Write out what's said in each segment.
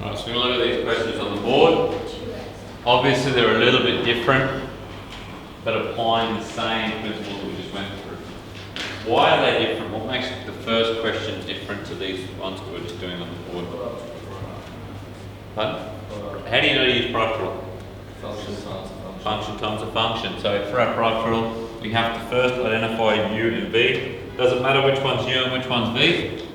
Right, so we're going to look at these questions on the board. Obviously they're a little bit different, but applying the same principles we just went through. Why are they different? What makes the first question different to these ones we were just doing on the board? Pardon? How do you know to use product rule? Function times a function. Function times a function. So for our product rule, we have to first identify u and v. Does it matter which one's u and which one's v?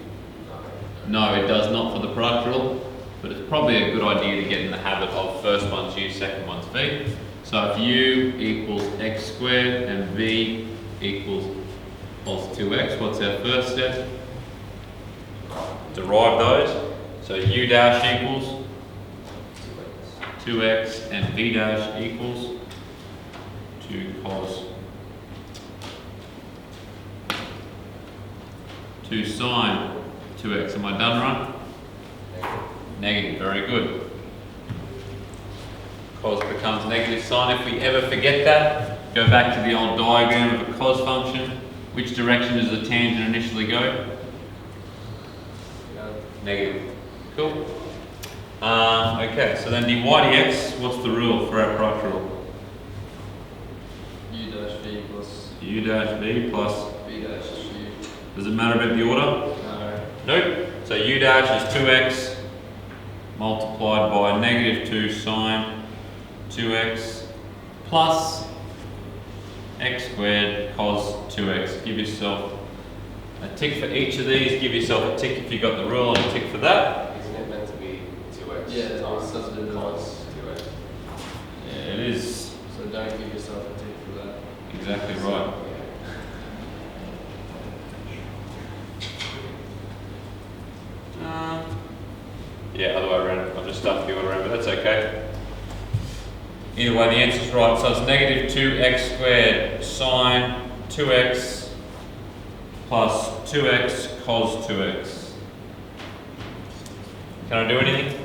No, it does not for the product rule, but it's probably a good idea to get in the habit of first one's u, second one's v. So if u equals x squared and v equals plus 2x, what's our first step? Derive those. So u dash equals 2x and v dash equals 2 cos 2 sine 2x. Am I done right? Negative, very good. Cos becomes negative sine. If we ever forget that, go back to the old diagram of a cos function. Which direction does the tangent initially go? Negative. Cool. Okay, so then dy dx, what's the rule for our product rule? U dash v plus U dash v plus, v dash u. does it matter about the order? No. Nope. So u dash is 2x multiplied by negative 2 sine 2x plus x squared cos 2x. Give yourself a tick for each of these. Give yourself a tick if you got the rule and a tick for that. Isn't it meant to be 2x? Yeah, it times says it is. cos 2x. Yeah, it is So don't give yourself a tick for that. exactly right. Yeah, other way around. I've just stuffed the order around, but that's okay. Either way, the answer's right. So it's negative 2x squared sine 2x plus 2x cos 2x. Can I do anything?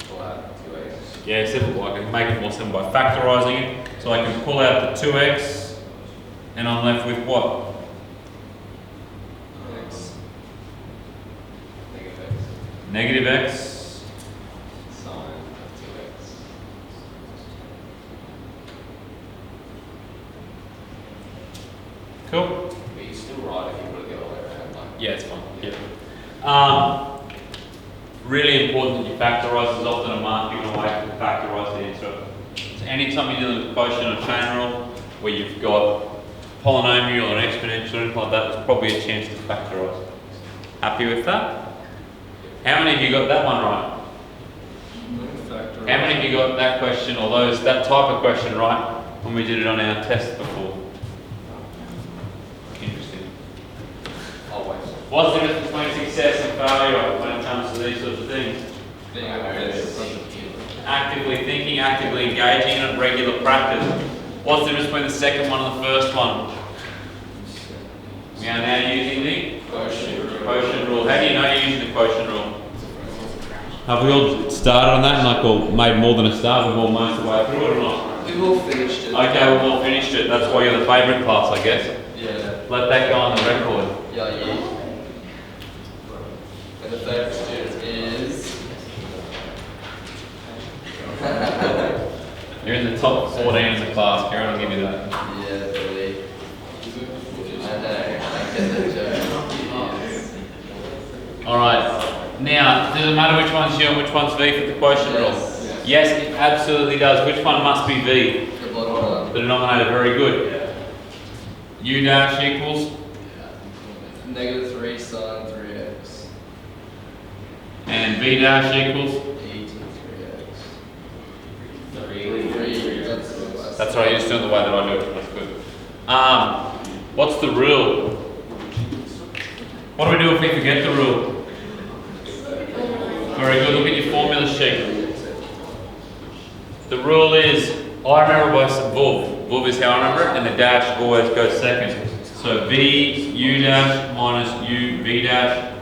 Pull out 2x. Yeah, simple. I can make it more simple by factorising it. So I can pull out the 2x and I'm left with what? X. Negative x. Negative x. Sine of 2x. Cool. But you're still right if you put it the other way around. Like, Yeah, it's fine. Yeah. Really important that you factorise. There's often a mark given away to factorise the answer. So anytime you're dealing with quotient or chain rule, where you've got polynomial or an exponential or anything like that, there's probably a chance to factorise. Happy with that? How many of you got that one right? Factor. How many of you got that question or that type of question right when we did it on our test before? Interesting. always. What's the difference between success and failure when it comes to these sorts of things? Being Actively thinking, actively engaging in it, regular practice. What's the difference between the second one and the first one? We are now using the quotient rule. How do you know you're using the quotient rule? Have we all started on that and or made more than a start? We've all most of the way through it or not? We've all finished it. Okay, we've all finished it. That's why you're the favourite class, I guess. Yeah. Let that go on the record. Yeah. And the favourite student is. You're in the top 14 in the class, Karen, I'll give you that. Yeah, Billy. I know. I get the joke. Alright, now, does it matter which one's u and which one's v for the quotient rule? Yes. Yes, it absolutely does. Which one must be v? The bottom one. The denominator, very good. U dash equals, Negative 3 sine 3x. and v dash equals. E to 3x. 3. 3. That's the last. That's right, you're just doing the way that I do it. That's good. What's the rule? What do we do if we forget the rule? Very good, look at your formula sheet. The rule is, I remember by some VUV. VUV is how I remember it, and the dash always goes second. So v u dash minus u v dash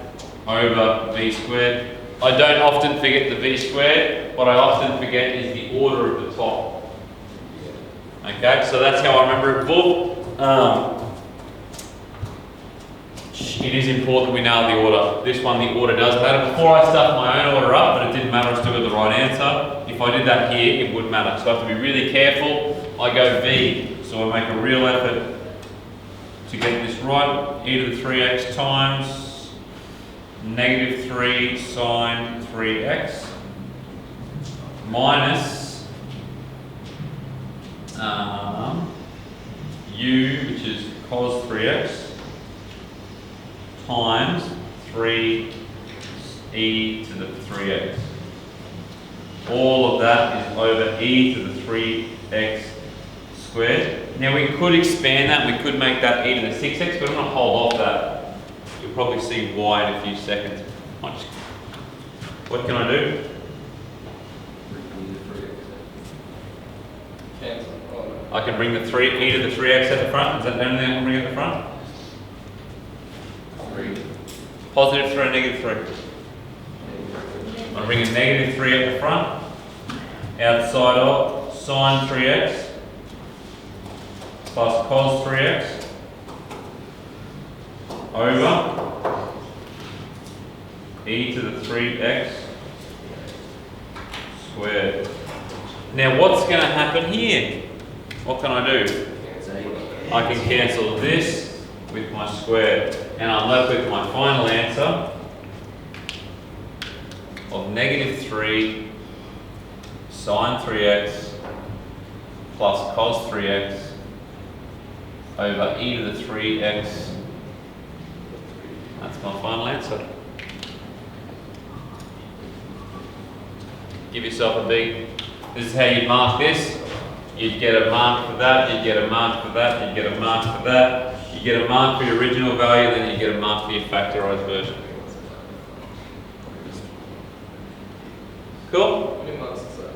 over v squared. I don't often forget the v squared. What I often forget is the order of the top. Okay, so that's how I remember it. VUV. it is important we nail the order. This one, the order does matter. Before I stuffed my own order up, but it didn't matter, I still got the right answer. If I did that here, it would matter. So I have to be really careful. I go V, so I make a real effort to get this right. E to the 3x times negative 3 sine 3x minus u, which is cos 3x, times 3 e to the 3x. All of that is over e to the 3x squared. Now we could expand that, we could make that e to the 6x, but I'm going to hold off that. You'll probably see why in a few seconds. What can I do? Cancel. Oh, I can bring the 3 e to the 3x at the front. Is that the only thing I can bring at the front? no. 3. Positive 3 and negative 3. I'm bringing negative 3 at the front, outside of sine 3x plus cos 3x over e to the 3x squared. Now what's going to happen here? What can I do? I can cancel this with my square, and I'm left with my final answer of negative 3 sine 3x plus cos 3x over e to the 3x. That's my final answer. Give yourself a B. This is how you mark this. You'd get a mark for that, you'd get a mark for that, you'd get a mark for that, you get a mark for your original value, then you get a mark for your factorized version. Cool? How many months is that?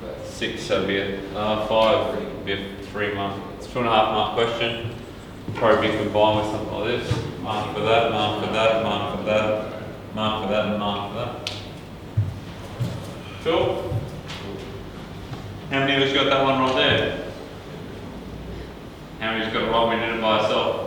5. 6, so it'd be a 5, it'd be a 3-month. It's 2.5 mark question. Probably be combined with something like this. Mark for that, mark for that, mark for that, mark for that, and mark for that. Cool? How many of us got that one right there? How many of us got it right when we did it by ourselves?